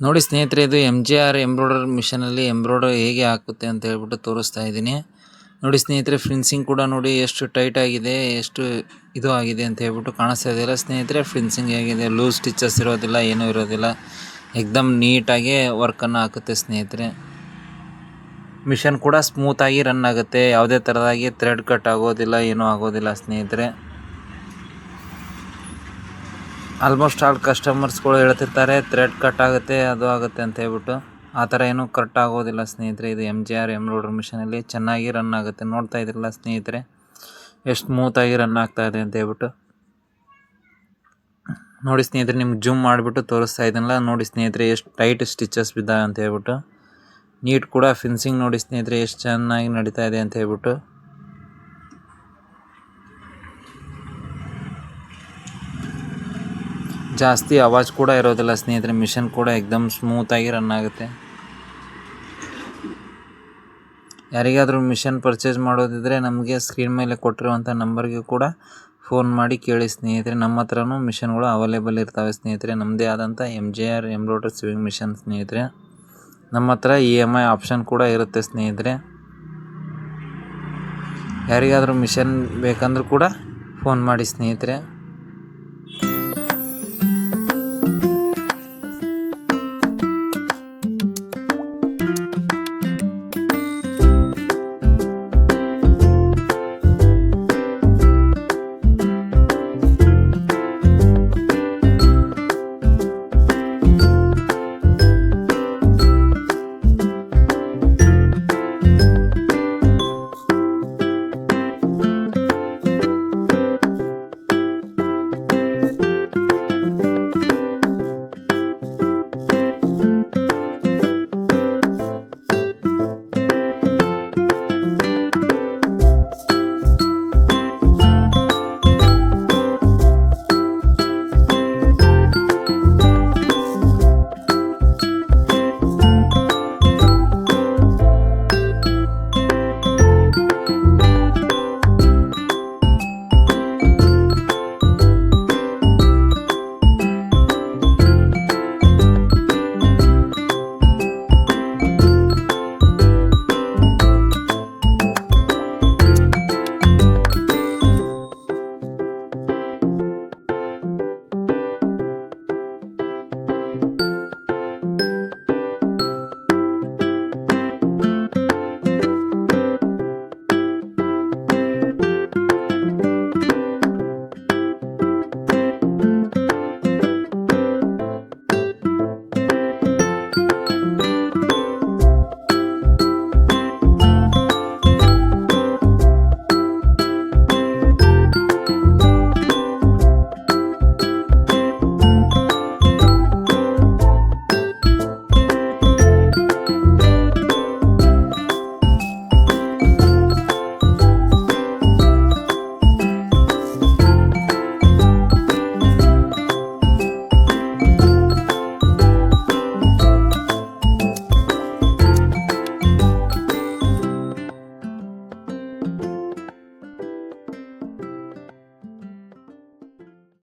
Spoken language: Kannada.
ನೋಡಿ ಸ್ನೇಹಿತರೆ, ಇದು MJR ಎಂಬ್ರಾಯ್ಡರ್ ಮಿಷನಲ್ಲಿ ಎಂಬ್ರಾಯ್ಡರ್ ಹೇಗೆ ಹಾಕುತ್ತೆ ಅಂತ ಹೇಳ್ಬಿಟ್ಟು ತೋರಿಸ್ತಾ ಇದ್ದೀನಿ. ನೋಡಿ ಸ್ನೇಹಿತರೆ, ಫಿನಿಶಿಂಗ್ ಕೂಡ ನೋಡಿ ಎಷ್ಟು ಟೈಟ್ ಆಗಿದೆ, ಎಷ್ಟು ಇದು ಆಗಿದೆ ಅಂತ ಹೇಳ್ಬಿಟ್ಟು ಕಾಣಿಸ್ತಾ ಇದೆಯಲ್ಲ ಸ್ನೇಹಿತರೆ. ಫಿನಿಶಿಂಗ್ ಹೇಗಿದೆ, ಲೂಸ್ ಸ್ಟಿಚಸ್ ಇರೋದಿಲ್ಲ, ಏನೂ ಇರೋದಿಲ್ಲ, ಎಕ್ದಮ್ ನೀಟಾಗಿ ವರ್ಕನ್ನು ಹಾಕುತ್ತೆ ಸ್ನೇಹಿತರೆ. ಮಿಷನ್ ಕೂಡ ಸ್ಮೂತಾಗಿ ರನ್ ಆಗುತ್ತೆ, ಯಾವುದೇ ಥರದಾಗಿ ಥ್ರೆಡ್ ಕಟ್ ಆಗೋದಿಲ್ಲ, ಏನೂ ಆಗೋದಿಲ್ಲ ಸ್ನೇಹಿತರೆ. ಆಲ್ಮೋಸ್ಟ್ ಆಲ್ ಕಸ್ಟಮರ್ಸ್ಗಳು ಹೇಳ್ತಿರ್ತಾರೆ ಥ್ರೆಡ್ ಕಟ್ ಆಗುತ್ತೆ, ಅದು ಆಗುತ್ತೆ ಅಂತ ಹೇಳ್ಬಿಟ್ಟು. ಆ ಥರ ಏನೂ ಕಟ್ ಆಗೋದಿಲ್ಲ ಸ್ನೇಹಿತರೆ. ಇದು MJR ಎಂಬ್ರಾಯ್ಡರ್ ಮಿಷನಲ್ಲಿ ಚೆನ್ನಾಗಿ ರನ್ ಆಗುತ್ತೆ. ನೋಡ್ತಾ ಇದ್ರಲ್ಲ ಸ್ನೇಹಿತರೆ, ಎಷ್ಟು ಸ್ಮೂತಾಗಿ ರನ್ ಆಗ್ತಾ ಇದೆ ಅಂತ ಹೇಳ್ಬಿಟ್ಟು. ನೋಡಿ ಸ್ನೇಹಿತರೆ, ನಿಮ್ಗೆ ಜೂಮ್ ಮಾಡಿಬಿಟ್ಟು ತೋರಿಸ್ತಾ ಇದ್ದೀನಲ್ಲ, ನೋಡಿ ಸ್ನೇಹಿತರೆ ಎಷ್ಟು ಟೈಟ್ ಸ್ಟಿಚಸ್ ಬಿದ್ದಾವೆ ಅಂತ ಹೇಳ್ಬಿಟ್ಟು. ನೀಟ್ ಕೂಡ ಫಿನಿಶಿಂಗ್ ನೋಡಿ ಸ್ನೇಹಿತರೆ, ಎಷ್ಟು ಚೆನ್ನಾಗಿ ನಡೀತಾ ಇದೆ ಅಂತ ಹೇಳ್ಬಿಟ್ಟು. ಜಾಸ್ತಿ ಆವಾಜ್ ಕೂಡ ಇರೋದಿಲ್ಲ ಸ್ನೇಹಿತರೆ. ಮಿಷನ್ ಕೂಡ ಎಕ್ದಮ್ ಸ್ಮೂತಾಗಿ ರನ್ ಆಗುತ್ತೆ. ಯಾರಿಗಾದರೂ ಮಿಷನ್ ಪರ್ಚೇಸ್ ಮಾಡೋದಿದ್ರೆ ನಮಗೆ ಸ್ಕ್ರೀನ್ ಮೇಲೆ ಕೊಟ್ಟಿರುವಂಥ ನಂಬರ್ಗೆ ಕೂಡ ಫೋನ್ ಮಾಡಿ ಕೇಳಿ ಸ್ನೇಹಿತರೆ. ನಮ್ಮ ಹತ್ರನೂ ಮಿಷನ್ಗಳು ಅವೈಲೇಬಲ್ ಇರ್ತವೆ ಸ್ನೇಹಿತರೆ. ನಮ್ಮದೇ ಆದಂಥ MJR ಎಂಬ್ರಾಯ್ಡರ್ ಸಿವಿಂಗ್ ಮಿಷನ್ ಸ್ನೇಹಿತರೆ. ನಮ್ಮ ಹತ್ರ EMI ಆಪ್ಷನ್ ಕೂಡ ಇರುತ್ತೆ ಸ್ನೇಹಿತರೆ. ಯಾರಿಗಾದರೂ ಮಿಷನ್ ಬೇಕಂದ್ರೂ ಕೂಡ ಫೋನ್ ಮಾಡಿ ಸ್ನೇಹಿತರೆ.